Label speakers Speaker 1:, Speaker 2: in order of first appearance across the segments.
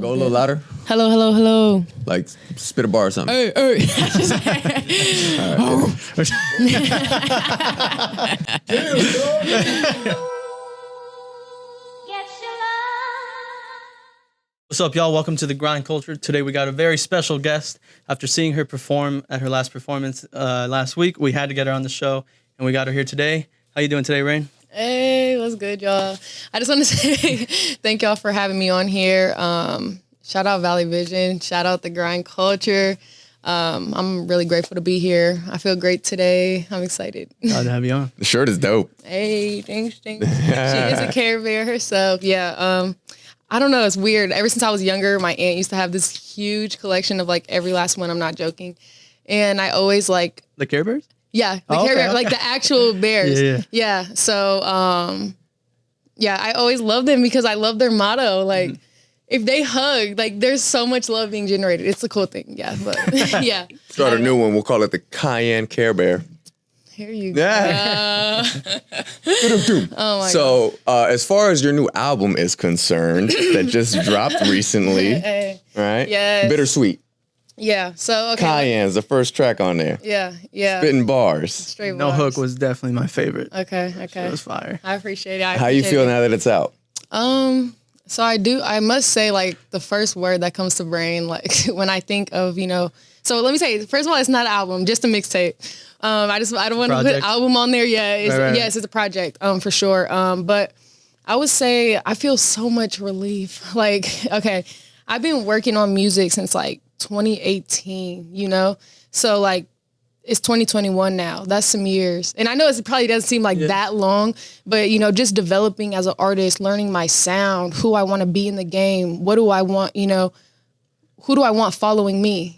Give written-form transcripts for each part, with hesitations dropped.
Speaker 1: Go a little louder.
Speaker 2: Hello, hello, hello.
Speaker 1: Like spit a bar or something.
Speaker 2: Hey.
Speaker 3: What's up, y'all? Welcome to The Grind Culture. Today we got a very special guest. After seeing her perform at her last performance last week, we had to get her on the show, and we got her here today. How you doing today, Rain?
Speaker 2: Hey, what's good, y'all? I just want to say thank y'all for having me on here. Shout out Valley Vision. Shout out The Grind Culture. I'm really grateful to be here. I feel great today. I'm excited.
Speaker 3: Glad to have you on.
Speaker 1: The shirt is dope.
Speaker 2: Hey, thanks. She is a Care Bear herself. Yeah. I don't know. It's weird. Ever since I was younger, my aunt used to have this huge collection of like every last one. I'm not joking. And I always like...
Speaker 3: The Care Bears?
Speaker 2: Yeah. The Care Bear, like the actual bears. Yeah. So, I always love them because I love their motto. Like, if they hug, like, there's so much love being generated. It's a cool thing. Yeah. But, yeah.
Speaker 1: Start a new one. We'll call it the Cayenne Care Bear.
Speaker 2: Here you go.
Speaker 1: Yeah.
Speaker 2: Oh my
Speaker 1: God. As far as your new album is concerned, that just dropped recently, right?
Speaker 2: Yes.
Speaker 1: Bittersweet.
Speaker 2: Yeah. So, okay.
Speaker 1: Cayenne's the first track on there.
Speaker 2: Yeah.
Speaker 1: Spitting bars.
Speaker 2: Straight
Speaker 3: No
Speaker 2: bars.
Speaker 3: Hook was definitely my favorite.
Speaker 2: Okay.
Speaker 3: It was fire.
Speaker 2: I appreciate it.
Speaker 1: How you feel now that it's out?
Speaker 2: So I must say, like, the first word that comes to brain, like, when I think of, so let me say, first of all, it's not an album, just a mixtape. I don't want to put album on there. Yeah. Yes, it's a project, for sure. But I would say I feel so much relief. Like, okay, I've been working on music since like 2018, So like, it's 2021 now. That's some years. And I know it probably doesn't seem like that long, but, just developing as an artist, learning my sound, who I want to be in the game. What do I want, who do I want following me,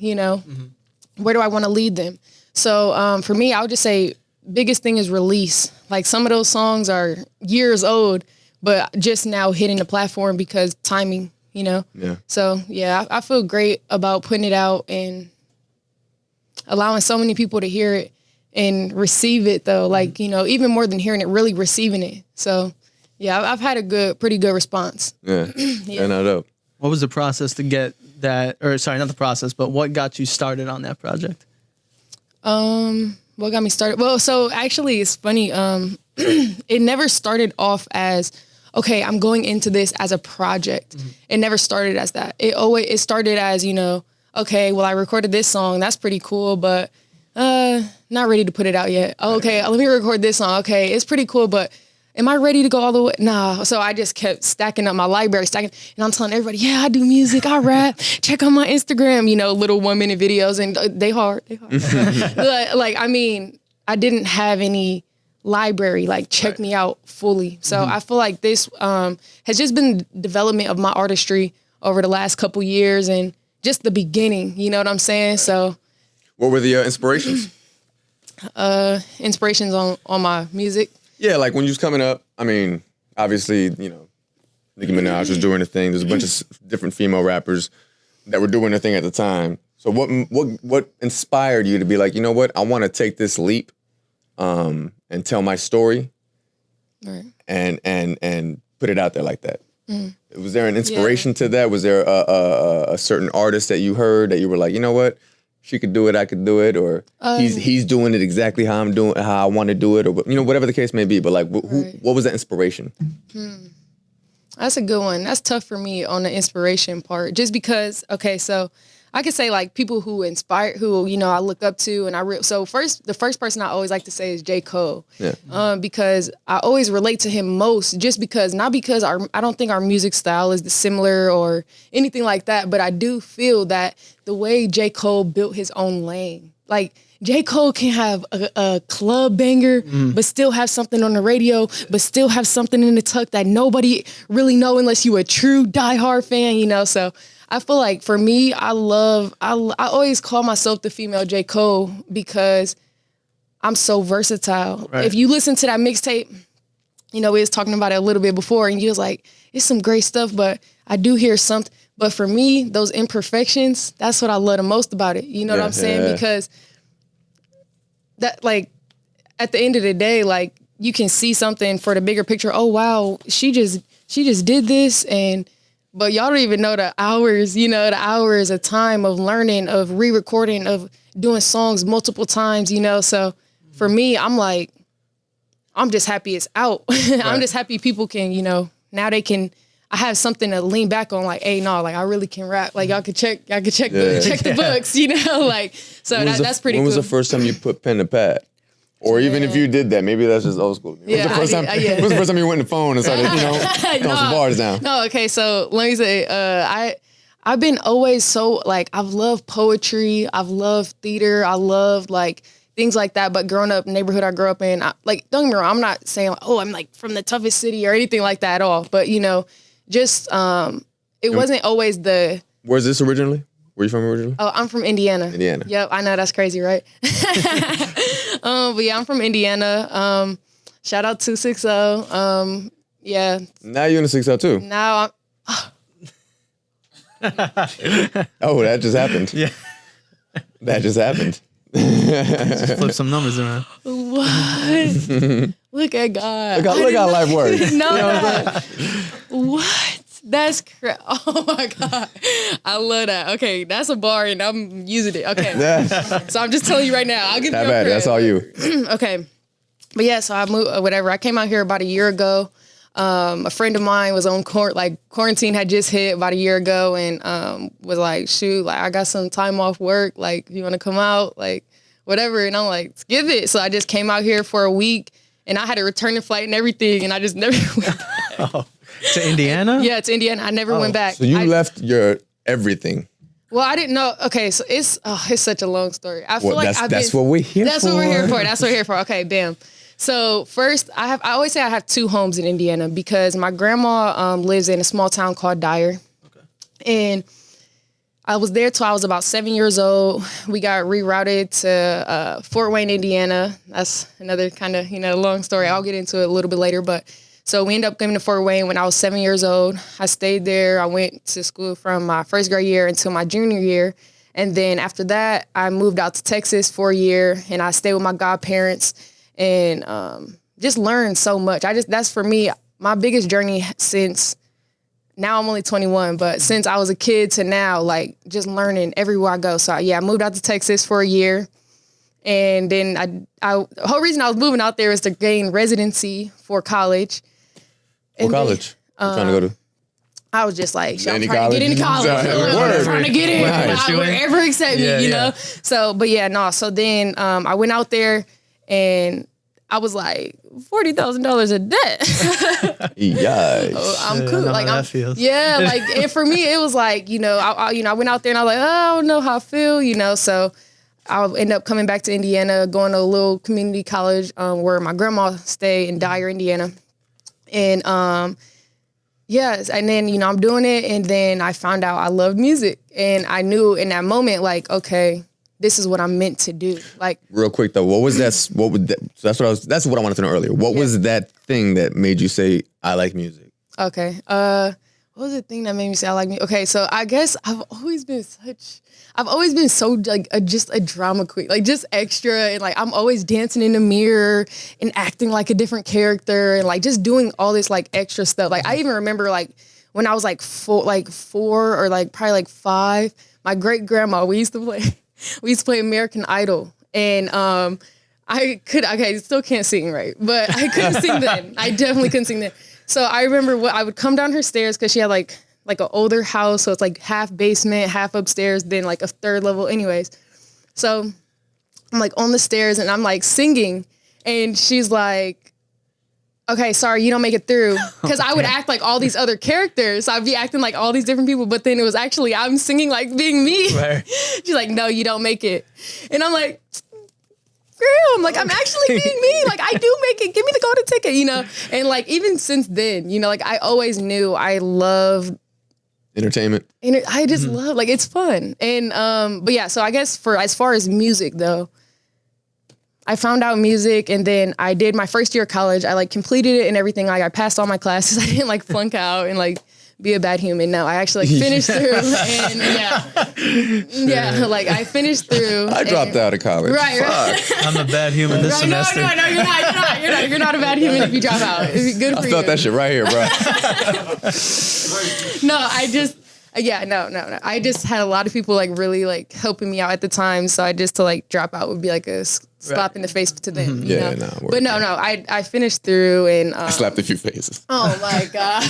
Speaker 2: Where do I want to lead them? So for me, I would just say biggest thing is release. Like some of those songs are years old, but just now hitting the platform because timing, Yeah. So, yeah, I feel great about putting it out and allowing so many people to hear it and receive it, though. Like, even more than hearing it, really receiving it. So, yeah, I've had a pretty good response.
Speaker 1: Yeah. Yeah, no doubt.
Speaker 3: What was the process to get that, or sorry, not the process, but what got you started on that project?
Speaker 2: What got me started? Well, so actually it's funny. It never started off as, okay, I'm going into this as a project. It never started as that. It started as, okay, well, I recorded this song. That's pretty cool, but, not ready to put it out yet. Okay, let me record this song. Okay, it's pretty cool, but am I ready to go all the way? Nah. So I just kept stacking up my library, and I'm telling everybody, yeah, I do music, I rap. Check out my Instagram, little 1-minute videos, and they hard. Like, I mean, I didn't have any library, like, check me out fully. So I feel like this has just been development of my artistry over the last couple years and just the beginning, you know what I'm saying? So.
Speaker 1: What were the inspirations?
Speaker 2: Inspirations on my music.
Speaker 1: Yeah, like when you was coming up, I mean, obviously, Nicki Minaj was doing her thing. There's a bunch of different female rappers that were doing their thing at the time. So what inspired you to be like, you know what, I want to take this leap and tell my story and put it out there like that? Was there an inspiration to that? Was there a certain artist that you heard that you were like, you know what, she could do it, I could do it, or he's doing it exactly how I want to do it, or whatever the case may be. But like, what was that inspiration?
Speaker 2: That's a good one. That's tough for me on the inspiration part, just because. Okay, so I could say like people who inspire, who I look up to, and the first person I always like to say is J. Cole, because I always relate to him most, just because not because I don't think our music style is similar or anything like that, but I do feel that the way J. Cole built his own lane, like J. Cole can have a club banger, but still have something on the radio, but still have something in the tuck that nobody really know unless you a true diehard fan, So I feel like for me, I always call myself the female J. Cole because I'm so versatile. Right. If you listen to that mixtape, we was talking about it a little bit before, and you was like, it's some great stuff, but I do hear something. But for me, those imperfections, that's what I love the most about it. You know what I'm saying? Yeah. Because that, like, at the end of the day, like, you can see something for the bigger picture. Oh, wow, she just did this, and but y'all don't even know the hours, the hours of time of learning, of re-recording, of doing songs multiple times, So for me, I'm like, I'm just happy it's out. Right. I'm just happy people can, now they can, I have something to lean back on, like, hey, no, like I really can rap. Like y'all can check the books, like, so that's pretty cool.
Speaker 1: When was the first time you put pen to pad? Or even if you did that, maybe that's just old school. When was the first time you went to the phone and started, throwing some bars down?
Speaker 2: No, okay, so let me say, I've been always so, like, I've loved poetry, I've loved theater, I love, like, things like that, but growing up, neighborhood I grew up in, don't get me wrong, I'm not saying, like, I'm, like, from the toughest city or anything like that at all, but, just, it wasn't always the...
Speaker 1: Where's this originally? Where you from originally?
Speaker 2: Oh, I'm from Indiana.
Speaker 1: Indiana.
Speaker 2: Yep, I know, that's crazy, right? But yeah, I'm from Indiana. Shout out to 60. Yeah.
Speaker 1: Now you're in the 60 too.
Speaker 2: Now
Speaker 1: Oh, that just happened.
Speaker 3: Yeah.
Speaker 1: That just happened.
Speaker 3: Just flip some numbers around.
Speaker 2: What? Look at God.
Speaker 1: Look how life works.
Speaker 2: No. What? That's oh my God. I love that. Okay, that's a bar and I'm using it. Okay. So I'm just telling you right now. I'll give you a credit.
Speaker 1: That's all you.
Speaker 2: Okay. But yeah, so I moved, whatever. I came out here about a year ago. A friend of mine was on quarantine had just hit about a year ago and was like, shoot, like I got some time off work. Like, you want to come out? Like, whatever. And I'm like, let's give it. So I just came out here for a week and I had a returning flight and everything. And I just never went back.
Speaker 3: Oh. To Indiana?
Speaker 2: Yeah, to Indiana. I never went back.
Speaker 1: So you left your everything.
Speaker 2: Well, I didn't know. Okay, so it's such a long story. I feel like
Speaker 1: that's what we're here for.
Speaker 2: That's what we're here for. That's what we're here for. Okay, bam. So first, I always say I have two homes in Indiana because my grandma lives in a small town called Dyer. Okay. And I was there till I was about 7 years old. We got rerouted to Fort Wayne, Indiana. That's another kind of, long story. I'll get into it a little bit later, but so we ended up coming to Fort Wayne when I was 7 years old. I stayed there. I went to school from my first grade year until my junior year. And then after that, I moved out to Texas for a year and I stayed with my godparents and just learned so much. That's for me, my biggest journey since, now I'm only 21, but since I was a kid to now, like just learning everywhere I go. So yeah, I moved out to Texas for a year. And then the whole reason I was moving out there is to gain residency for college.
Speaker 1: What college? You trying to go to?
Speaker 2: I was just like, I'm trying to get into college. I'm trying to get in. Wherever accept me, know? So, but yeah, no. So then I went out there and I was like, $40,000 of debt.
Speaker 1: Yikes.
Speaker 2: I'm cool. Like,
Speaker 3: that feels.
Speaker 2: Yeah, like, and for me, it was like, I went out there and I was like, I don't know how I feel, so I'll end up coming back to Indiana, going to a little community college where my grandma stayed in Dyer, Indiana. And yes, and then, I'm doing it. And then I found out I loved music. And I knew in that moment, like, okay, this is what I'm meant to do. Like,
Speaker 1: real quick though, what was that? That's what I wanted to know earlier. What was that thing that made you say, I like music?
Speaker 2: Okay. What was the thing that made me say I like music? Okay, so I guess I've always been so like just a drama queen, like just extra, and like I'm always dancing in the mirror and acting like a different character and like just doing all this like extra stuff. Like I even remember like when I was like four or like probably like 5, my great grandma, we used to play American Idol, and I still can't sing right, but I couldn't sing then. I definitely couldn't sing then. So I remember I would come down her stairs because she had like an older house. So it's like half basement, half upstairs, then like a 3rd level anyways. So I'm like on the stairs and I'm like singing and she's like, okay, sorry, you don't make it through. Because I would act like all these other characters. So I'd be acting like all these different people, but then it was actually, I'm singing like being me. Right. She's like, no, you don't make it. And I'm like, girl, like I'm actually being me. Like I do make it. Give me the golden ticket, And like even since then, like I always knew I loved
Speaker 1: entertainment.
Speaker 2: I just love, like it's fun. And but yeah, so I guess as far as music though, I found out music and then I did my first year of college. I like completed it and everything. Like I passed all my classes. I didn't like flunk out and like be a bad human. No, I actually like finished through and like I finished through.
Speaker 1: I dropped out of college.
Speaker 2: Right.
Speaker 3: I'm a bad human this semester.
Speaker 2: No, you're not a bad human if you drop out. It's good for you.
Speaker 1: I felt that shit right here, bro.
Speaker 2: No, I just. No. I just had a lot of people like really like helping me out at the time. So I just to like drop out would be like a slap in the face to them. You know? But no. I finished through and
Speaker 1: I slapped a few faces.
Speaker 2: Oh my God.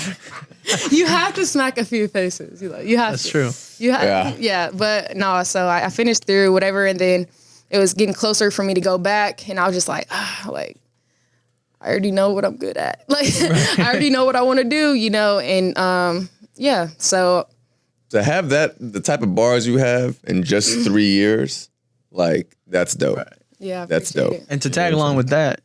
Speaker 2: You have to smack a few faces. You have
Speaker 3: That's
Speaker 2: to.
Speaker 3: true.
Speaker 2: You have, yeah. But no, so I finished through whatever, and then it was getting closer for me to go back, and I was just like, I already know what I'm good at. Like, I already know what I want to do, you know, and so.
Speaker 1: To have the type of bars you have in just 3 years, like that's dope.
Speaker 3: Right.
Speaker 2: Yeah,
Speaker 1: that's dope.
Speaker 2: it.
Speaker 3: And to tag along with that,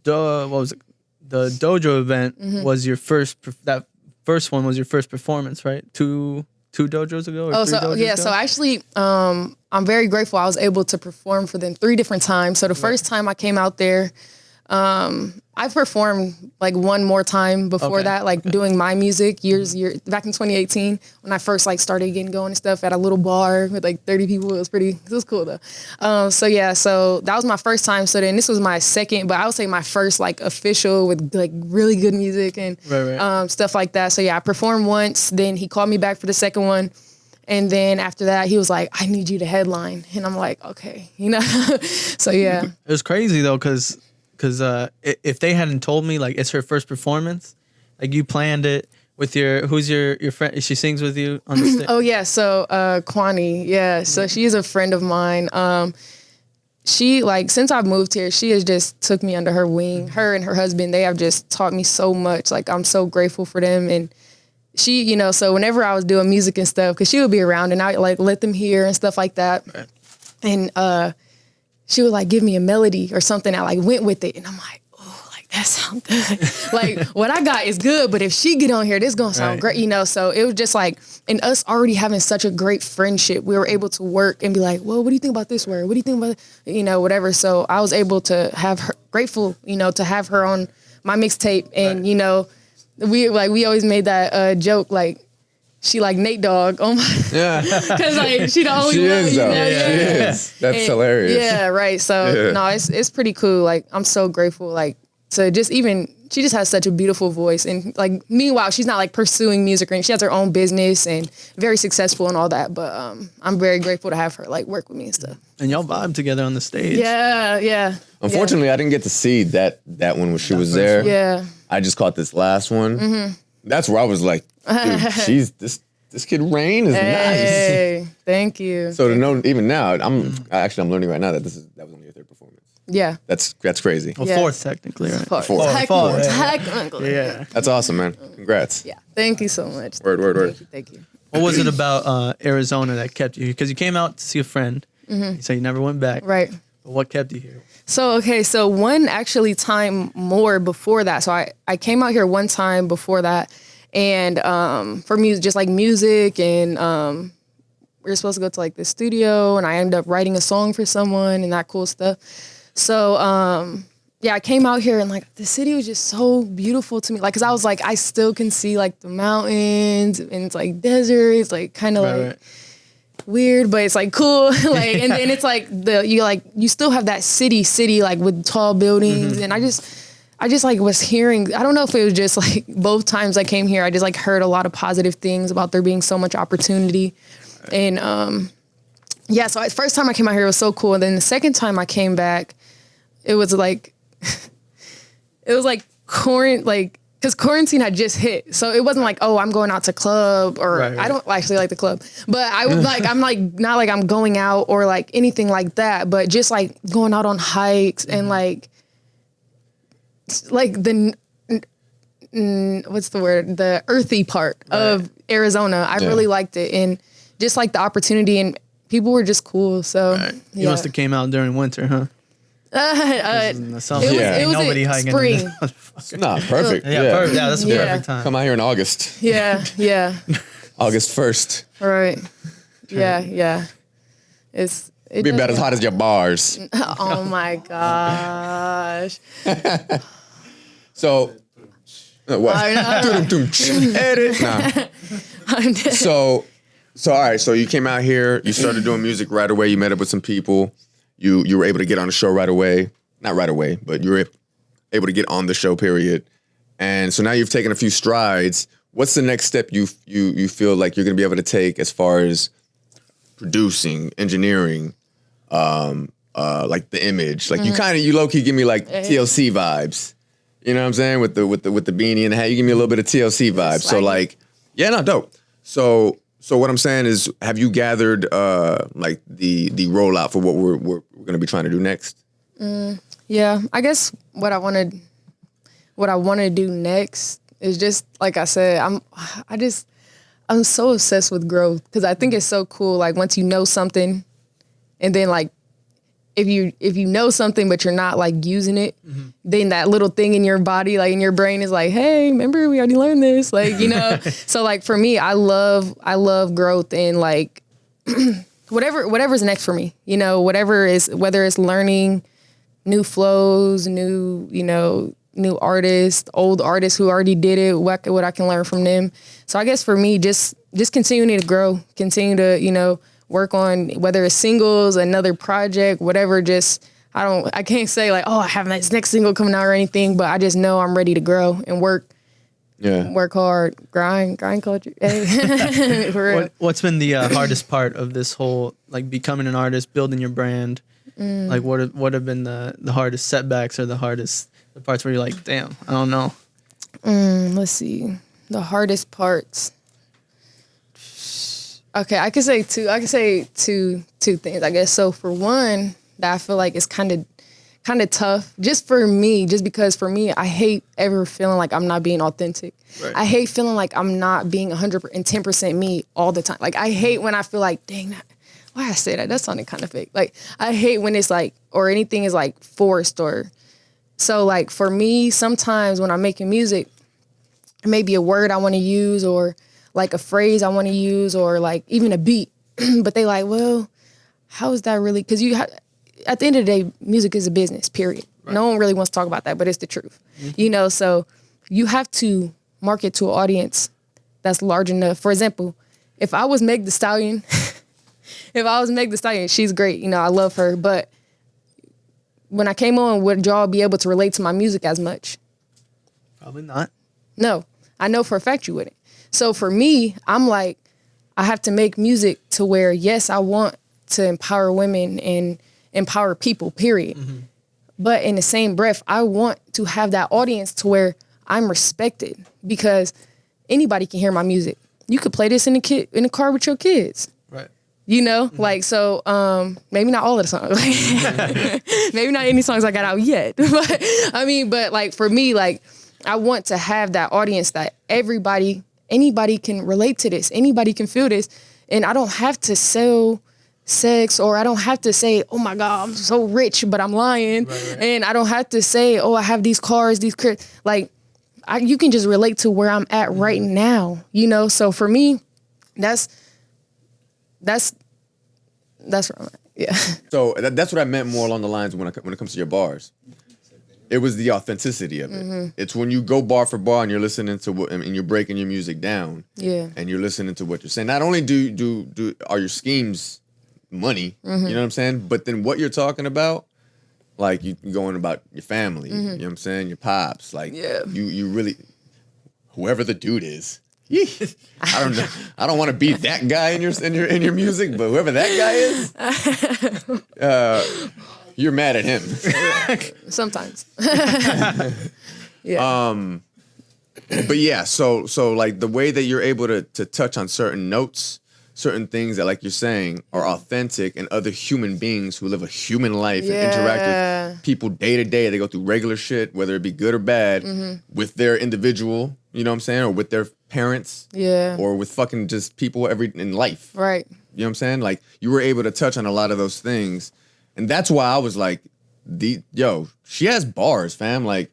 Speaker 3: what was it? The dojo event was your first. That first one was your first performance, right? Two dojos ago. Or three dojos ago?
Speaker 2: So actually, I'm very grateful. I was able to perform for them 3 different times. So the first time I came out there, I performed like one more time before that, like doing my music years back in 2018 when I first like started getting going and stuff at a little bar with like 30 people. It was cool though. So that was my first time. So then this was my second, but I would say my first like official with like really good music and stuff like that. So yeah, I performed once. Then he called me back for the second one. And then after that, he was like, I need you to headline. And I'm like, okay, you know? So yeah.
Speaker 3: It was crazy though, because if they hadn't told me like it's her first performance, like you planned it with who's your friend? She sings with you on the stage.
Speaker 2: Oh yeah, so Kwani, yeah. So she is a friend of mine. She like since I've moved here, she has just took me under her wing. Her and her husband, they have just taught me so much. Like I'm so grateful for them. And she, you know, so whenever I was doing music and stuff, because she would be around and I like let them hear and stuff like that. Right. And she would like give me a melody or something. I like went with it, and I'm like, oh, like that sounds good. Like what I got is good, but if she get on here, this gonna sound great, you know. So it was just like, and us already having such a great friendship, we were able to work and be like, well, what do you think about this word? What do you think about, you know, whatever. So I was able to have her, grateful, you know, to have her on my mixtape, and you know, we always made that joke like. She like Nate Dogg. Oh my. Yeah. Because like she the only
Speaker 1: she
Speaker 2: one.
Speaker 1: Is, though. She is. That's hilarious.
Speaker 2: Yeah, right. So no, it's pretty cool. Like I'm so grateful. Like to just even she just has such a beautiful voice. And like meanwhile, she's not like pursuing music or anything. She has her own business and very successful and all that. But I'm very grateful to have her like work with me and stuff.
Speaker 3: And y'all vibe together on the stage.
Speaker 2: Yeah.
Speaker 1: Unfortunately, I didn't get to see that one when she was there.
Speaker 2: Yeah.
Speaker 1: I just caught this last one. Mm-hmm. That's where I was like, dude, this kid Rain is nice.
Speaker 2: Thank you.
Speaker 1: So to know even now, I'm learning right now that that was only your 3rd performance.
Speaker 2: Yeah.
Speaker 1: That's crazy.
Speaker 3: Well, 4th technically, right?
Speaker 2: 4th. Technically.
Speaker 3: Yeah.
Speaker 1: That's awesome, man. Congrats.
Speaker 2: Yeah. Thank you so much.
Speaker 1: Word.
Speaker 2: Thank you.
Speaker 3: What was it about Arizona that kept you? Because you came out to see a friend. Mm-hmm. You said you never went back.
Speaker 2: Right.
Speaker 3: But what kept you here?
Speaker 2: So one actually time more before that. So I came out here one time before that, and for music, just like music, and we were supposed to go to like the studio, and I ended up writing a song for someone and that cool stuff. So I came out here, and like the city was just so beautiful to me. Like, cause I was like, I still can see like the mountains, and it's like desert. It's like kind of like. Weird, but it's like cool. Like, and then it's like you still have that city like with tall buildings. Mm-hmm. And I just like was hearing, I don't know if it was just like both times I came here, I just like heard a lot of positive things about there being so much opportunity. And so first time I came out here, it was so cool. And then the second time I came back, it was like, because quarantine had just hit. So it wasn't like, oh, I'm going out to club or I don't actually like the club. But I was like, I'm like, not like I'm going out or like anything like that, but just like going out on hikes and like the, what's the word? The earthy part of Arizona. I really liked it. And just like the opportunity, and people were just cool. So
Speaker 3: you must have came out during winter, huh?
Speaker 2: It was
Speaker 3: nobody hiking
Speaker 2: spring.
Speaker 1: Nah, perfect.
Speaker 3: Perfect. Yeah, that's a perfect time.
Speaker 1: Come out here in August.
Speaker 2: Yeah.
Speaker 1: August 1st.
Speaker 2: Right. Yeah. It
Speaker 1: be about as hot as your bars.
Speaker 2: Oh my gosh.
Speaker 1: So What? Edit. Nah. So all right. So you came out here. You started doing music right away. You met up with some people. You were able to get on the show right away. Not right away, but you were able to get on the show. Period. And so now you've taken a few strides. What's the next step you feel like you're going to be able to take as far as producing, engineering, like the image? Like you low key give me like TLC vibes. You know what I'm saying? With the beanie and the hat, you give me a little bit of TLC vibes. So like, yeah, no, dope. So what I'm saying is, have you gathered like the rollout for what we're going to be trying to do next?
Speaker 2: Yeah, I guess what I want to do next is just like I said, I'm so obsessed with growth because I think it's so cool. Like once you know something, and then like if you know something but you're not like using it, then that little thing in your body, like in your brain, is like, hey, remember we already learned this, like, you know. So like for me, I love growth and like whatever's next for me, you know, whether it's learning new flows, new artists, old artists who already did it, what I can learn from them. So I guess for me, just continuing to grow, continue to, you know, work on whether it's singles, another project, whatever. Just I can't say like, oh, I have this next single coming out or anything, but I just know I'm ready to grow and work. Yeah. Work hard, grind culture. Hey. For real.
Speaker 3: What's been the hardest part of this whole, like, becoming an artist, building your brand? Like, what have been the hardest setbacks or the parts where you're like, damn, I don't know?
Speaker 2: Let's see. The hardest parts. Okay, I could say two things, I guess. So for one, that I feel like is kind of tough just for me, just because for me, I hate ever feeling like I'm not being authentic. Right. I hate feeling like I'm not being 110% me all the time. Like I hate when I feel like, dang, why I say that? That sounded kind of fake. Like I hate when it's like, or anything is like forced or, so like for me, sometimes when I'm making music, it may be a word I want to use or like a phrase I want to use or like even a beat, but they like, well, how is that really? Because at the end of the day, music is a business, period. Right. No one really wants to talk about that, but it's the truth. You know, so you have to market to an audience that's large enough. For example, if I was Meg Thee Stallion, she's great. You know, I love her. But when I came on, would y'all be able to relate to my music as much?
Speaker 3: Probably not.
Speaker 2: No, I know for a fact you wouldn't. So for me, I'm like, I have to make music to where, yes, I want to empower women and empower people, period. But in the same breath, I want to have that audience to where I'm respected because anybody can hear my music. You could play this in the car with your kids. Right. You know, like, so maybe not all of the songs. Maybe not any songs I got out yet. But I mean, but like for me, like I want to have that audience that anybody can relate to this. Anybody can feel this. And I don't have to sell sex or I don't have to say, oh my God, I'm so rich, but I'm lying. Right. And I don't have to say, oh, I have these cars, these cribs. Like, you can just relate to where I'm at right now, you know? So for me, that's where I'm at. Yeah. So
Speaker 1: that's what I meant more along the lines when it comes to your bars. It was the authenticity of it. It's when you go bar for bar and you're listening to what, and you're breaking your music down. Yeah. And you're listening to what you're saying. Not only are your schemes money, you know what I'm saying? But then what you're talking about, like you going about your family, you know what I'm saying? Your pops, like you really, whoever the dude is. I don't know. I don't want to be that guy in your music, but whoever that guy is, you're mad at him.
Speaker 2: Sometimes.
Speaker 1: But yeah, so like the way that you're able to touch on certain notes, certain things that, like you're saying, are authentic and other human beings who live a human life and interact with people day to day. They go through regular shit, whether it be good or bad, with their individual, you know what I'm saying, or with their parents, or with fucking just people in life. Right. You know what I'm saying? Like, you were able to touch on a lot of those things. And that's why I was like, she has bars, fam. Like,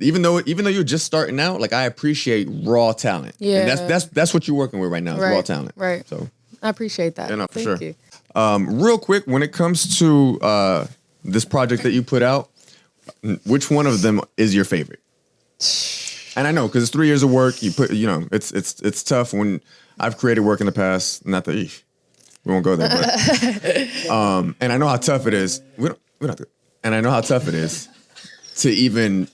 Speaker 1: even though you're just starting out, like, I appreciate raw talent. Yeah. And that's what you're working with right now, is raw talent. Right. So
Speaker 2: I appreciate that.
Speaker 1: Yeah, no, for Thank you. Real quick, when it comes to this project that you put out, which one of them is your favorite? And I know, because it's 3 years of work. You put, it's tough when I've created work in the past. Not that we won't go there, but and I know how tough it is. And I know how tough it is to even,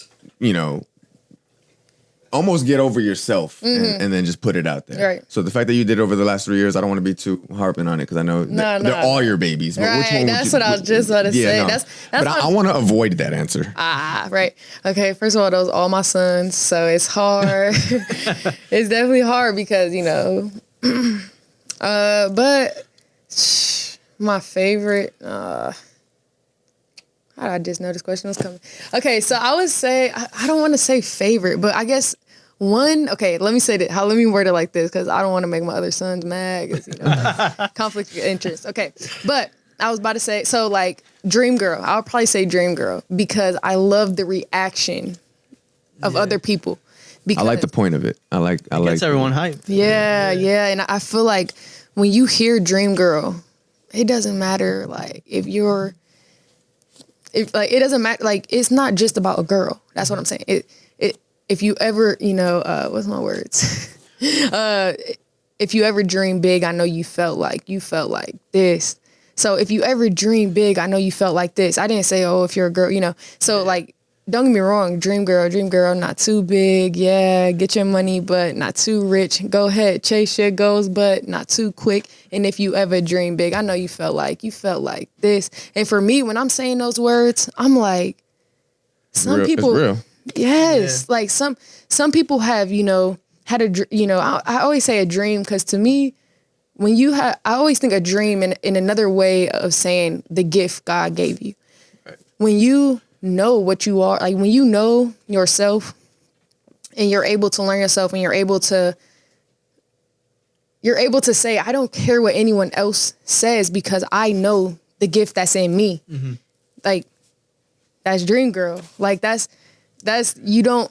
Speaker 1: almost get over yourself and then just put it out there.
Speaker 2: Right.
Speaker 1: So the fact that you did it over the last 3 years, I don't want to be too harping on it because I know they're all your babies. But which one
Speaker 2: that's what I was just about to say.
Speaker 1: No.
Speaker 2: That's
Speaker 1: but I want to avoid that answer.
Speaker 2: Right. Okay, first of all, those are all my sons, so it's hard. It's definitely hard because, but my favorite, how did I just know this question was coming? Okay, so I would say, I don't want to say favorite, but I guess let me say that, let me word it like this, because I don't want to make my other sons mad, because, conflict of interest. Okay, but I was about to say, so like Dream Girl, I'll probably say Dream Girl, because I love the reaction of other people. Because
Speaker 1: I like the point of it. It
Speaker 3: gets everyone hyped.
Speaker 2: Yeah, and I feel like when you hear Dream Girl, it doesn't matter, like, it doesn't matter, like, it's not just about a girl. That's what I'm saying. If you ever, what's my words? If you ever dream big, I know you felt like this. So if you ever dream big, I know you felt like this. I didn't say, if you're a girl, So like, don't get me wrong, dream girl, not too big. Yeah, get your money, but not too rich. Go ahead, chase your goals, but not too quick. And if you ever dream big, I know you felt like this. And for me, when I'm saying those words, I'm like, some people,
Speaker 1: it's real.
Speaker 2: Yes, like some people have, had a, I always say a dream, because to me, when I always think a dream in another way of saying the gift God gave you. Right. When you know what you are, like when you know yourself and you're able to learn yourself and you're able to say, I don't care what anyone else says because I know the gift that's in me. Mm-hmm. Like, that's Dream Girl. Like that's, you don't,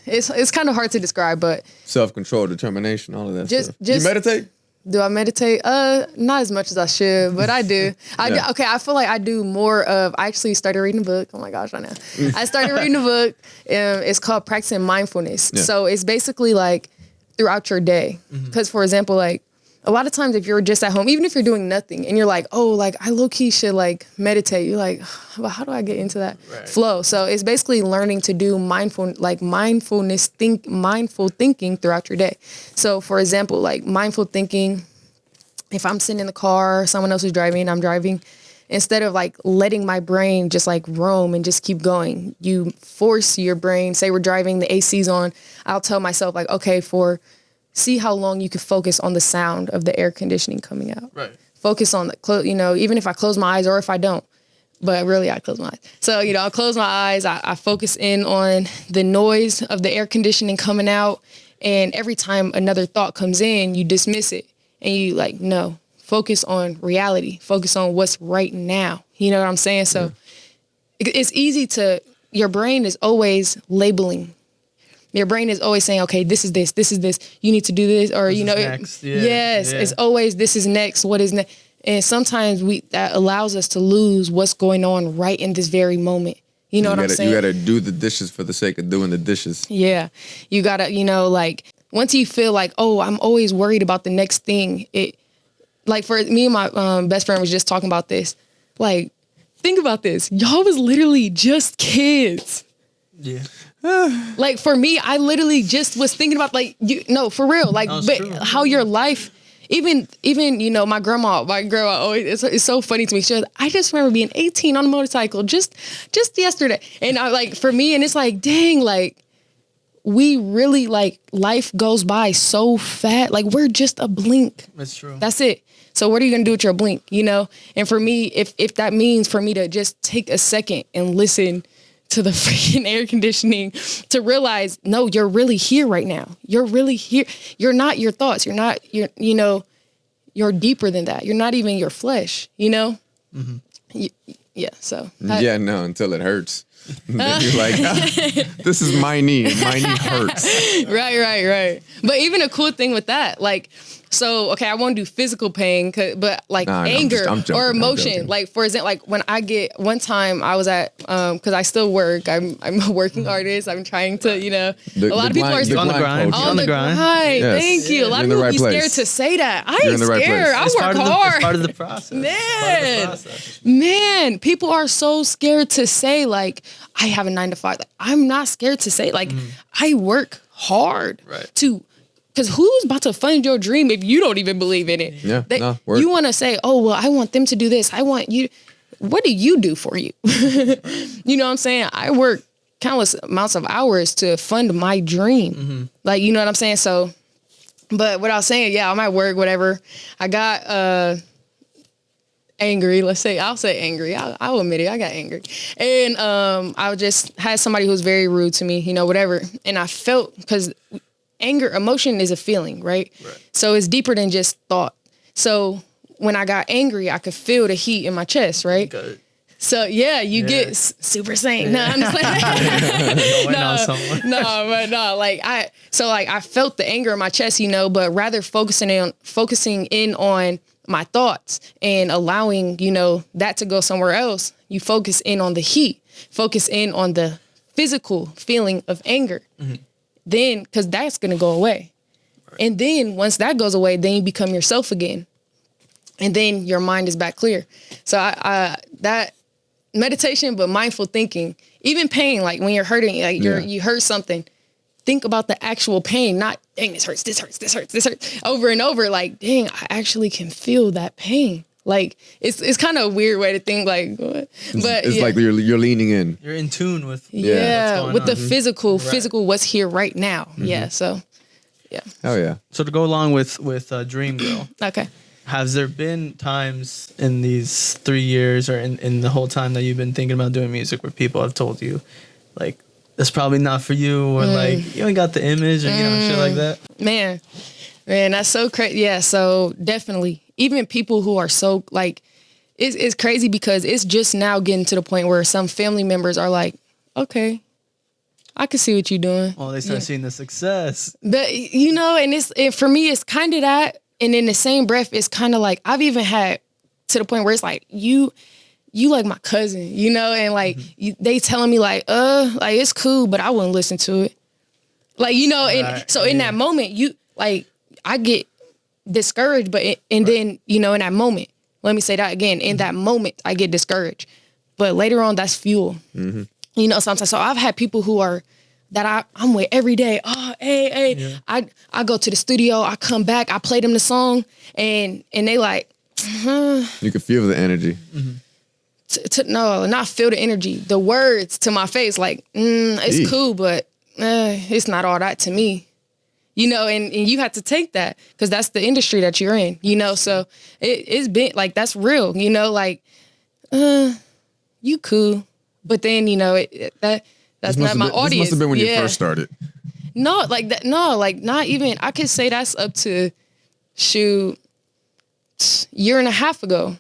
Speaker 2: it's kind of hard to describe, but
Speaker 1: self-control, determination, all of that stuff.
Speaker 2: Just
Speaker 1: you meditate?
Speaker 2: Do I meditate? Not as much as I should, but I do. Okay, I feel like I do more of, I actually started reading a book. Oh my gosh, I know. I started reading a book. It's called Practicing Mindfulness. Yeah. So it's basically like throughout your day. Because for example, like a lot of times if you're just at home, even if you're doing nothing and you're like, I low-key should like meditate. You're like, well, how do I get into that flow? So it's basically learning to do mindful thinking throughout your day. So for example, like mindful thinking, if I'm sitting in the car, someone else is driving, I'm driving, instead of like letting my brain just like roam and just keep going, you force your brain, say we're driving, the AC's on, I'll tell myself like, okay, see how long you can focus on the sound of the air conditioning coming out. Right. Focus on even if I close my eyes or if I don't, but really I close my eyes. So, I'll close my eyes. I focus in on the noise of the air conditioning coming out. And every time another thought comes in, you dismiss it and you like, no, focus on reality. Focus on what's right now. You know what I'm saying? So it's easy your brain is always labeling. Your brain is always saying, okay, this is this, you need to do this, or,
Speaker 3: next.
Speaker 2: It's always, this is next, what is next? And sometimes that allows us to lose what's going on right in this very moment. You know what I'm saying?
Speaker 1: You gotta do the dishes for the sake of doing the dishes.
Speaker 2: Yeah. You gotta, like, once you feel like, I'm always worried about the next thing, like for me and my best friend was just talking about this, like, think about this. Y'all was literally just kids.
Speaker 3: Yeah.
Speaker 2: Like for me, I literally just was thinking about for real, like, but true. How your life, even my grandma always, it's so funny to me. She was, I just remember being 18 on a motorcycle just yesterday, and I like for me, and it's like, dang, like we really like life goes by so fast, like we're just a blink.
Speaker 3: That's true.
Speaker 2: That's it. So what are you gonna do with your blink? And for me, if that means for me to just take a second and listen to the freaking air conditioning, to realize, no, you're really here right now. You're really here. You're not your thoughts. You're not, you're deeper than that. You're not even your flesh, Mm-hmm. So.
Speaker 1: Until it hurts. Then you're like, this is my knee. My knee hurts.
Speaker 2: Right. But even a cool thing with that, like, So, okay, I won't do physical pain, but like anger or emotion. Like, for example, like when I get, one time I was at, because I still work. I'm a working artist. I'm trying to, a lot of people are
Speaker 3: on the grind.
Speaker 2: On the grind. Yes. Thank you. A lot of people be scared to say that. I ain't scared. I work hard.
Speaker 3: It's part of the process.
Speaker 2: Man, people are so scared to say, like, I have a 9-to-5. Like, I'm not scared to say, like, I work hard to. Because who's about to fund your dream if you don't even believe in it?
Speaker 1: Yeah,
Speaker 2: you want to say, oh, well, I want them to do this. I want you. What do you do for you? You know what I'm saying? I work countless amounts of hours to fund my dream. Like, you know what I'm saying? So, but what I was saying, I'm at work, whatever. I got angry. I'll say angry. I'll admit it. I got angry. And I just had somebody who was very rude to me, whatever. And I felt, because anger, emotion is a feeling, right? So it's deeper than just thought. So when I got angry, I could feel the heat in my chest, right?
Speaker 3: Good.
Speaker 2: So you get super sane. No, I'm just like, I felt the anger in my chest, but rather focusing in on my thoughts and allowing, that to go somewhere else. You focus in on the heat, focus in on the physical feeling of anger. Then, because that's going to go away. And then once that goes away, then you become yourself again. And then your mind is back clear. So that meditation, but mindful thinking, even pain, like when you're hurting, like you hurt something, think about the actual pain, not, dang, this hurts, over and over. Like, dang, I actually can feel that pain. Like, it's kind of a weird way to think, like, what? But
Speaker 1: it's like you're leaning in.
Speaker 3: You're in tune with
Speaker 2: what's going on. The physical what's here right now. So
Speaker 1: Oh yeah.
Speaker 3: So to go along with Dream Girl.
Speaker 2: Okay.
Speaker 3: Has there been times in these 3 years or in the whole time that you've been thinking about doing music where people have told you, like, that's probably not for you, or like, you ain't got the image, or shit like that? Man, that's so crazy. Yeah, so definitely. Even people who are so, like, it's crazy because it's just now getting to the point where some family members are like, okay, I can see what you're doing. Oh, they start seeing the success. But, and for me, it's kind of that. And in the same breath, it's kind of like, I've even had to the point where it's like, you like my cousin, and like, they telling me like, it's cool, but I wouldn't listen to it. Like, and so in that moment, I get discouraged, but then, in that moment, let me say that again, in that moment, I get discouraged. But later on, that's fuel. Sometimes. So I've had people who are, that I'm with every day. Oh, hey. Yeah. I go to the studio, I come back, I play them the song, and they like, You can feel the energy. No, not feel the energy. The words to my face, like, it's cool, but it's not all that to me. And you have to take that because that's the industry that you're in, so it's been like, that's real, like, you cool. But then, that's not my audience. This must have been when you first started. No, like that. No, like not even, I could say that's up to year and a half ago,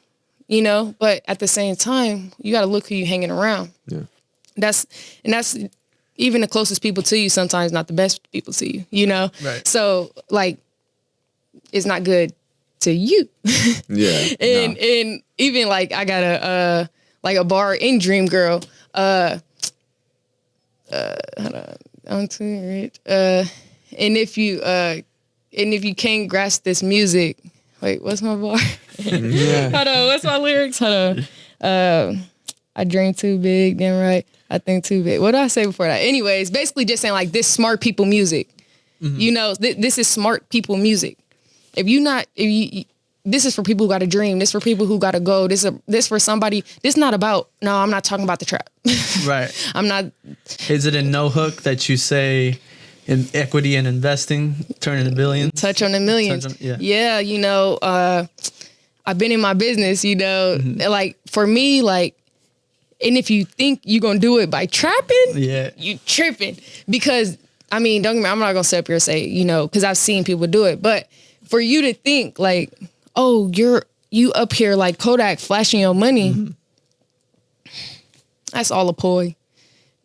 Speaker 3: but at the same time, you got to look who you hanging around. Yeah. That's even the closest people to you, sometimes not the best people to you, Right. So like, it's not good to you. Yeah. And even like, I got a bar in Dream Girl, hold on, I'm too rich. And if you can't grasp this music, wait, what's my bar? Hold on, what's my lyrics? Hold on. I dream too big, then right. I think too big. What did I say before that? Anyways, basically just saying like, this smart people music. This is smart people music. This is for people who got a dream. This is for people who got to go. This for somebody. This not about. No, I'm not talking about the trap. Right. I'm not. Is it a no hook that you say in equity and investing, turning the billions? Touch on the millions. Yeah. I've been in my business. Like for me, like, and if you think you're gonna do it by trapping, you tripping. Because don't get me. I'm not gonna sit up here and say because I've seen people do it, but for you to think like, oh, you up here like Kodak flashing your money. That's all a ploy.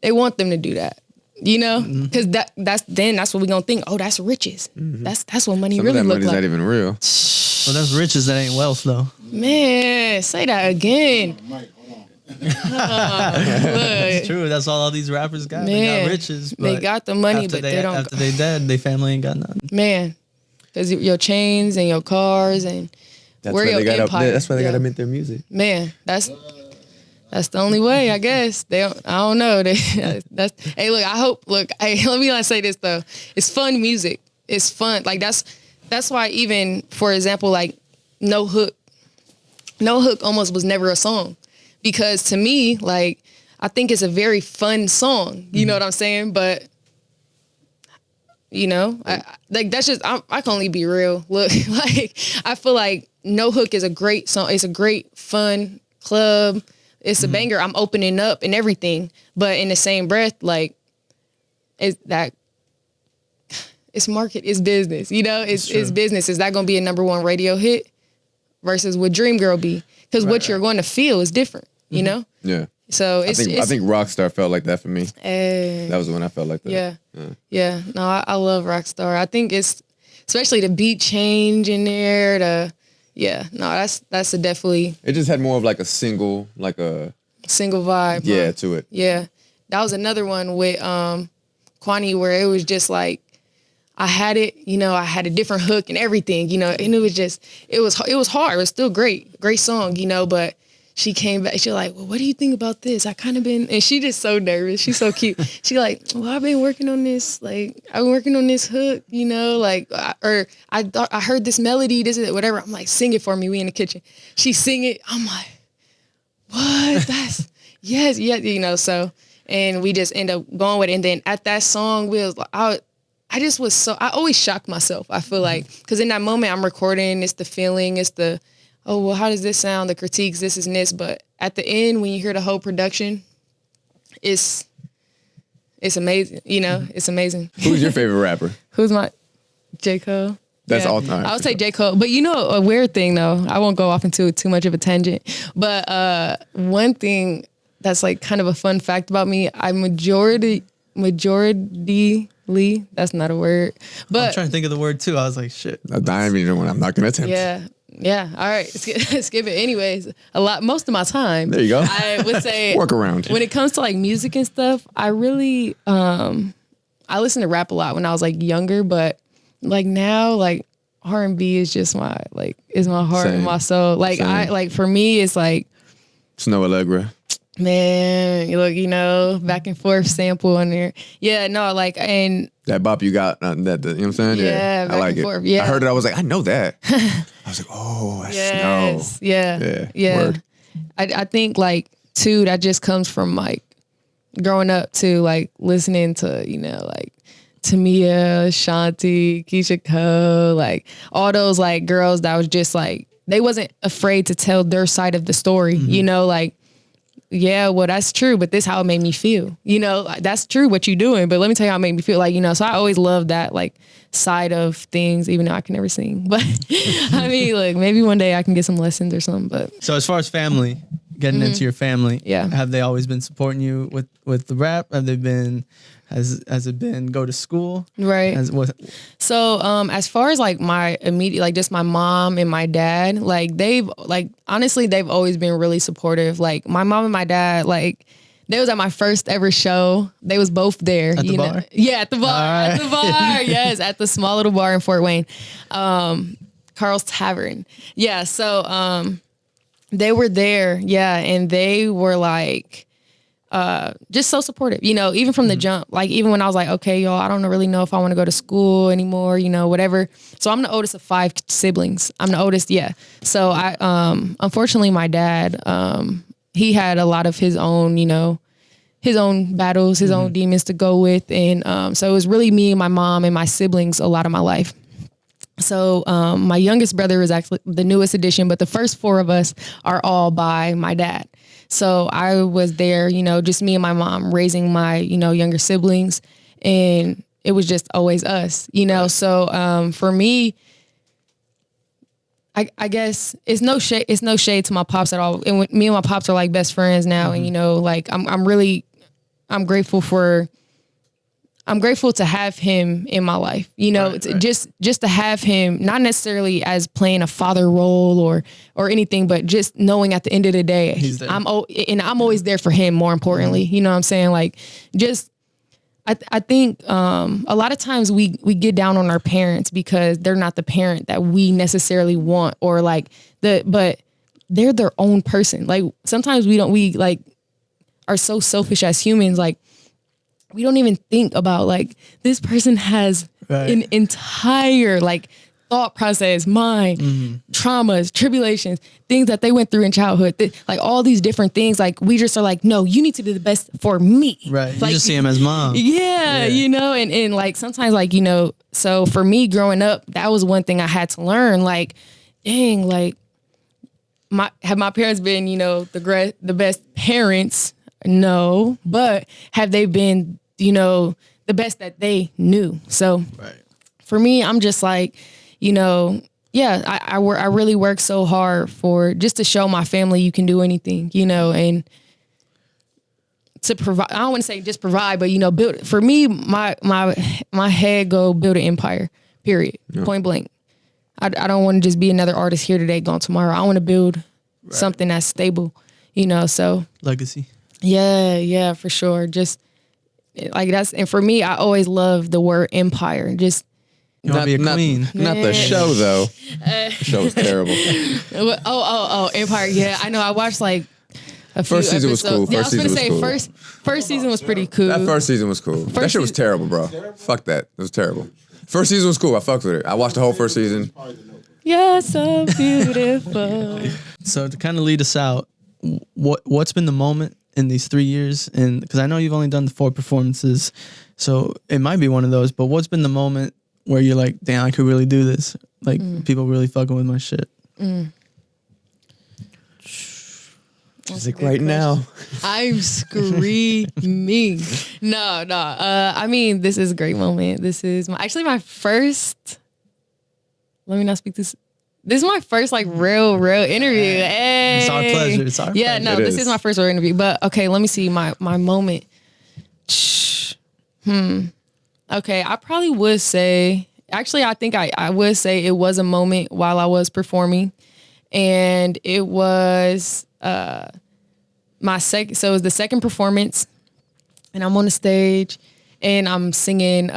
Speaker 3: They want them to do that.
Speaker 2: You know, because that's what we gonna think. Oh, that's riches. That's what money
Speaker 1: Some
Speaker 2: really
Speaker 1: of that
Speaker 2: look
Speaker 1: money's
Speaker 2: like.
Speaker 1: not even real.
Speaker 3: Well, that's riches. That ain't wealth, though.
Speaker 2: Man, say that again.
Speaker 3: It's true. That's all these rappers got.
Speaker 2: Man,
Speaker 3: they got riches. But
Speaker 2: they got the money, but they don't.
Speaker 3: After they dead, they family ain't got nothing.
Speaker 2: Man, because your chains and your cars and
Speaker 1: That's
Speaker 2: where
Speaker 1: why
Speaker 2: your
Speaker 1: they got
Speaker 2: empire.
Speaker 1: That's why they got to make their music.
Speaker 2: Man, that's the only way, I guess. I don't know. Hey, look, hey, let me say this though. It's fun music. It's fun. Like that's why even, for example, like No Hook almost was never a song, because to me, like, I think it's a very fun song. You know what I'm saying? But you know, that's just, I can only be real. Look, like, I feel like No Hook is a great song. It's a great fun club. It's a banger. I'm opening up and everything. But in the same breath, like, it's market, it's business. You know, it's business. Is that going to be a #1 radio hit versus would Dream Girl be? Because what you're going to feel is different, you know?
Speaker 1: Yeah.
Speaker 2: So
Speaker 1: I think Rockstar felt like that for me.
Speaker 2: That
Speaker 1: That was when I felt like that.
Speaker 2: Yeah. No, I love Rockstar. I think it's, especially the beat change in there, that's a definitely.
Speaker 1: It just had more of like a single
Speaker 2: vibe.
Speaker 1: Yeah, to it.
Speaker 2: Yeah. That was another one with Kwani where it was just like, I had it, you know, I had a different hook and everything, you know, and it was just, it was hard. It was still great song, you know, but she came back, she like, well, what do you think about this? I kind of been, and she just so nervous. She's so cute. She like, well, I've been working on this, like, I've been working on this hook, you know, like, or I thought I heard this melody, this is whatever. I'm like, sing it for me. We in the kitchen. She sing it. I'm like, what? That's, yes, you know, so, and we just end up going with it. And then at that song, we was like, I always shock myself. I feel like, because in that moment I'm recording, it's the feeling, it's the, oh, well, how does this sound? The critiques, this is this. But at the end, when you hear the whole production, it's amazing. You know, it's amazing.
Speaker 1: Who's your favorite rapper?
Speaker 2: Who's my J. Cole?
Speaker 1: That's all time.
Speaker 2: I would say J. Cole. But you know, a weird thing though, I won't go off into too much of a tangent. But one thing that's like kind of a fun fact about me, I majority, that's not a word. But
Speaker 3: I'm trying to think of the word too. I was like, shit.
Speaker 1: I'm not going to attempt.
Speaker 2: Yeah. All right. Skip it. Anyways, most of my time.
Speaker 1: There you go.
Speaker 2: I would say
Speaker 1: work around.
Speaker 2: When it comes to like music and stuff, I really I listened to rap a lot when I was like younger, but like now, like R&B is just my heart and my soul. Like Same. For me, it's like
Speaker 1: Snow Allegra.
Speaker 2: Man, look, you know, back and forth sample on there. Yeah, no, like, and
Speaker 1: that bop you got, you know what I'm saying?
Speaker 2: Yeah,
Speaker 1: I like it.
Speaker 2: Forth, yeah.
Speaker 1: I heard it, I was like, I know that. I was like, oh, that's Snow.
Speaker 2: Yeah.
Speaker 1: Word.
Speaker 2: I think like too, that just comes from like growing up to like listening to, you know, like Tamia, Shanti, Keisha Cole, like all those like girls that was just like, they wasn't afraid to tell their side of the story, you know, like, yeah, well, that's true, but this is how it made me feel. You know, that's true what you're doing, but let me tell you how it made me feel. Like, you know, so I always loved that, like, side of things, even though I can never sing. But, I mean, like, maybe one day I can get some lessons or something, but.
Speaker 3: So as far as family, getting into your family, have they always been supporting you with the rap? Have they been, has it been go to school?
Speaker 2: Right. So as far as like my immediate, like just my mom and my dad, like honestly, they've always been really supportive. Like my mom and my dad, like they was at my first ever show. They was both there.
Speaker 3: At the bar?
Speaker 2: Yeah, at the bar. Right. At the bar. Yes, at the small little bar in Fort Wayne. Carl's Tavern. Yeah, so they were there, and they were like just so supportive, you know, even from the jump. Like even when I was like, okay, y'all, I don't really know if I want to go to school anymore, you know, whatever. So I'm the oldest of 5 siblings. I'm the oldest, So I unfortunately my dad, he had a lot of his own, you know, his own battles, his own demons to go with. And so it was really me and my mom and my siblings a lot of my life. So my youngest brother is actually the newest addition, but the first 4 of us are all by my dad. So I was there, you know, just me and my mom raising my, you know, younger siblings, and it was just always us, you know. So for me, I guess it's no shade to my pops at all. And me and my pops are like best friends now, and you know, like I'm grateful for I'm grateful to have him in my life, you know, right. just to have him, not necessarily as playing a father role or anything, but just knowing at the end of the day, I'm always there for him. More importantly, you know what I'm saying? Like, just, I think a lot of times we get down on our parents because they're not the parent that we necessarily want, or like but they're their own person. Like, sometimes we like are so selfish as humans. Like, we don't even think about, like, this person has an entire, like, thought process, mind, traumas, tribulations, things that they went through in childhood, like all these different things. Like, we just are like, no, you need to do the best for me.
Speaker 3: Right.
Speaker 2: Like,
Speaker 3: you just see him as mom.
Speaker 2: Yeah, you know, and like sometimes, like, you know, so for me growing up, that was one thing I had to learn. Like, dang, like, have my parents been, you know, the best parents? No, but have they been, you know, the best that they knew? So for me, I'm just like, you know, yeah, I really work so hard for just to show my family you can do anything, you know, and to provide. I don't want to say just provide, but, you know, build. For me, my head go build an empire. Period. Yeah. Point blank. I don't want to just be another artist here today, gone tomorrow. I want to build something that's stable, you know. So
Speaker 3: legacy.
Speaker 2: Yeah, for sure. Just like that's, and for me, I always love the word empire. Just
Speaker 3: you want to be a queen.
Speaker 1: Not the show though. The show was terrible.
Speaker 2: Empire. Yeah, I know. I watched like a few
Speaker 1: first season
Speaker 2: episodes.
Speaker 1: was cool. First season was cool.
Speaker 2: First season was pretty cool.
Speaker 1: That first season was cool. That shit was terrible, bro. Fuck that. It was terrible. First season was cool. I fucked with it. I watched the whole first season.
Speaker 2: You're so beautiful.
Speaker 3: So to kind of lead us out, what's been the moment in these 3 years? And because I know you've only done the 4 performances, so it might be one of those. But what's been the moment where you're like, damn, I could really do this? Like, people really fucking with my shit.
Speaker 1: She's like, right now.
Speaker 2: I'm screaming. No. I mean, this is a great moment. This is my first. Let me not speak this. This is my first like real interview. Hey.
Speaker 3: It's our pleasure.
Speaker 2: Yeah, no, this is my first real interview. But okay, let me see my moment. Okay, I probably would say. Actually, I think I would say it was a moment while I was performing, and it was my second. So it was the second performance, and I'm on the stage, and I'm singing.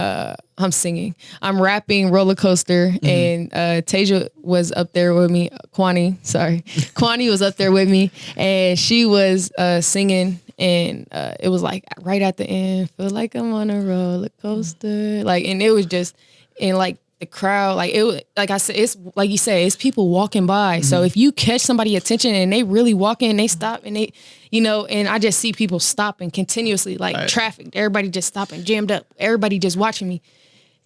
Speaker 2: I'm rapping Roller Coaster, and Tasia was up there with me. Kwani was up there with me, and she was singing, and it was like right at the end, feel like I'm on a roller coaster, like, and it was just, and like the crowd, like it, like I said, it's like you say, it's people walking by. So if you catch somebody's attention and they really walk in, they stop and they, you know, and I just see people stopping continuously, like traffic, everybody just stopping, jammed up, everybody just watching me.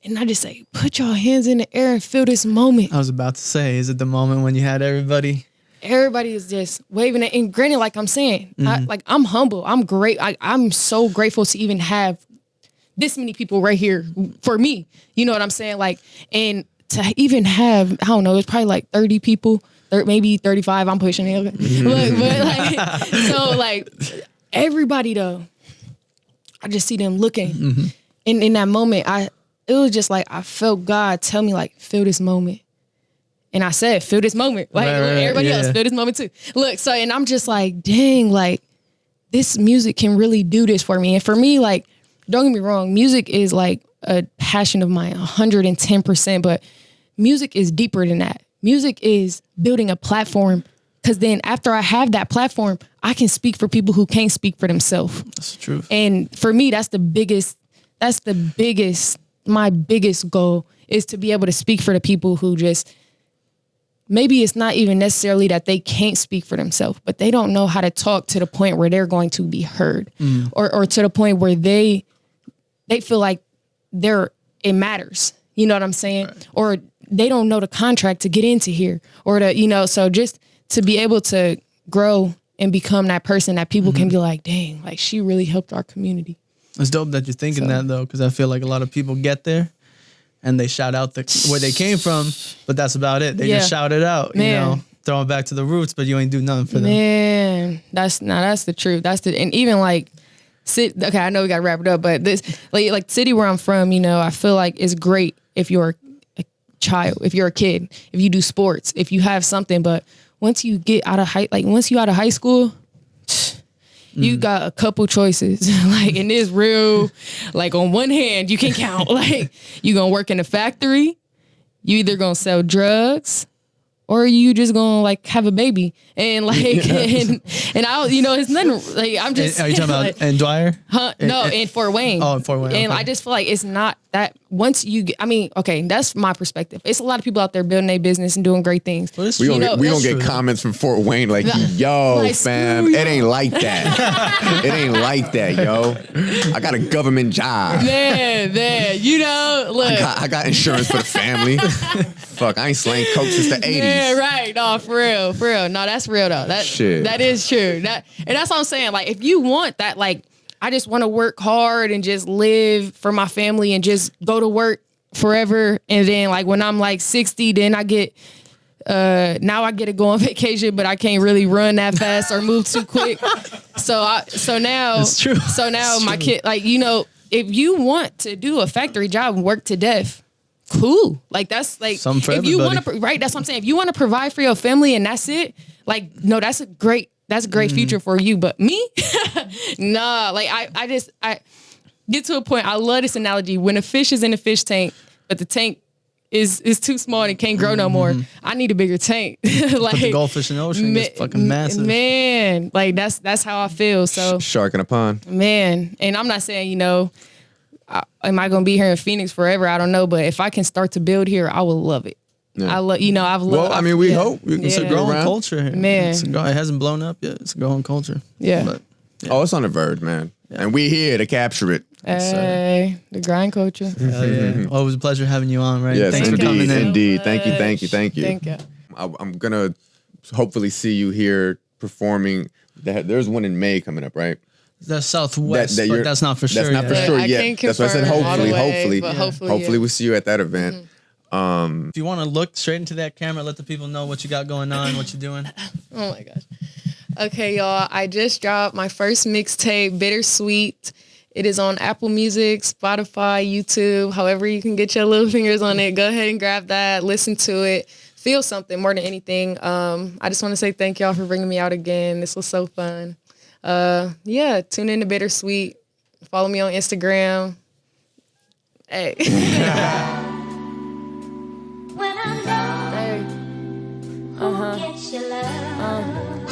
Speaker 2: And I just say, put your hands in the air and feel this moment.
Speaker 3: I was about to say, is it the moment when you had everybody?
Speaker 2: Everybody is just waving it. And granted, like I'm saying, I'm humble. I'm great. I'm so grateful to even have this many people right here for me. You know what I'm saying? Like, and to even have, I don't know, it's probably like 30 people, maybe 35. I'm pushing it. But like, so like everybody though, I just see them looking. And in that moment, it was just like, I felt God tell me like, feel this moment. And I said, feel this moment. Like everybody else, feel this moment too. Look, so, and I'm just like, dang, like this music can really do this for me. And for me, like, don't get me wrong, music is like a passion of mine, 110%, but music is deeper than that. Music is building a platform, because then after I have that platform, I can speak for people who can't speak for themselves.
Speaker 3: That's true.
Speaker 2: And for me, my biggest goal is to be able to speak for the people who just, maybe it's not even necessarily that they can't speak for themselves, but they don't know how to talk to the point where they're going to be heard, or to the point where they feel like it matters. You know what I'm saying? Right. Or they don't know the contract to get into here, or so just to be able to grow and become that person that people can be like, dang, like she really helped our community.
Speaker 3: It's dope that you're thinking that though, because I feel like a lot of people get there and they shout out where they came from, but that's about it. They just shout it out, you know, throwing back to the roots, but you ain't do nothing for them.
Speaker 2: Man, that's the truth. And even like Okay, I know we got to wrap it up, but this like city where I'm from, you know, I feel like it's great if you're a child, if you're a kid, if you do sports, if you have something. But once you get out of high school, you got a couple choices. Like, and it's real. Like, on one hand, you can count. Like, you gonna work in a factory, you either gonna sell drugs, or you just gonna like have a baby and like and I, you know, it's nothing like I'm just.
Speaker 3: Are you talking about in Dwyer?
Speaker 2: Huh? No, in Fort Wayne.
Speaker 3: Oh, in Fort Wayne.
Speaker 2: And
Speaker 3: okay.
Speaker 2: I just feel like it's not that once you get, I mean, okay, that's my perspective. It's a lot of people out there building their business and doing great things.
Speaker 3: Well,
Speaker 1: We gonna get
Speaker 3: true.
Speaker 1: comments from Fort Wayne like, yo,
Speaker 2: Like,
Speaker 1: fam,
Speaker 2: screw
Speaker 1: it ain't like that. It ain't like that, yo. I got a government job.
Speaker 2: Man, you know, look.
Speaker 1: I got insurance for the family. Fuck, I ain't slaying coke since the 80s.
Speaker 2: Yeah, right. No, for real. No, that's real though. That is true. And that's what I'm saying. Like, if you want that, like, I just want to work hard and just live for my family and just go to work forever. And then like when I'm like 60, then I get now I get to go on vacation, but I can't really run that fast or move too quick. So now
Speaker 3: It's true.
Speaker 2: So now
Speaker 3: It's
Speaker 2: my
Speaker 3: true.
Speaker 2: kid, like, you know, if you want to do a factory job and work to death, cool. Like, that's like,
Speaker 3: Something for
Speaker 2: if you want
Speaker 3: everybody.
Speaker 2: to, right? That's what I'm saying. If you want to provide for your family and that's it, like, no, that's a great future for you. But me, nah, like I get to a point. I love this analogy. When a fish is in a fish tank, but the tank is too small and can't grow no more, I need a bigger tank. Like,
Speaker 3: Put the goldfish in the ocean, it's fucking massive.
Speaker 2: Man, like that's how I feel. So
Speaker 1: Shark in a pond.
Speaker 2: man, and I'm not saying, you know, am I gonna be here in Phoenix forever? I don't know, but if I can start to build here, I will love it.
Speaker 1: Yeah.
Speaker 2: I love, you know, I've loved.
Speaker 1: Well, I mean, we hope. It's a
Speaker 3: It's a growing
Speaker 1: around.
Speaker 3: culture here.
Speaker 2: Man.
Speaker 3: It hasn't blown up yet. It's a growing culture.
Speaker 2: Yeah.
Speaker 3: But
Speaker 1: Oh, it's on the verge, man. And we here to capture it.
Speaker 2: Hey, the grind culture.
Speaker 3: hell yeah. Well, it was a pleasure having you on, right?
Speaker 1: Yes,
Speaker 3: Thanks for
Speaker 1: indeed,
Speaker 3: coming in.
Speaker 1: indeed. Thank you.
Speaker 2: Thank you.
Speaker 1: I'm gonna hopefully see you here performing. There's one in May coming up, right?
Speaker 3: That's Southwest,
Speaker 1: That
Speaker 3: but
Speaker 1: you're-
Speaker 3: that's not for sure
Speaker 1: That's not
Speaker 3: yet.
Speaker 1: for
Speaker 2: Yeah,
Speaker 1: sure
Speaker 2: I
Speaker 1: yet.
Speaker 2: can't
Speaker 1: That's why I said
Speaker 2: confirm all the
Speaker 1: hopefully,
Speaker 2: way, but hopefully,
Speaker 1: hopefully
Speaker 2: yeah.
Speaker 1: we'll see you at that event.
Speaker 3: If you want to look straight into that camera, let the people know what you got going on, what you're doing.
Speaker 2: Oh my gosh. Okay, y'all. I just dropped my first mixtape, Bittersweet. It is on Apple Music, Spotify, YouTube, however you can get your little fingers on it. Go ahead and grab that, listen to it, feel something more than anything. I just want to say thank y'all for bringing me out again. This was so fun. Yeah, tune in to Bittersweet. Follow me on Instagram. Hey.
Speaker 4: When I'm gone,
Speaker 2: Hey.
Speaker 4: who gets your love?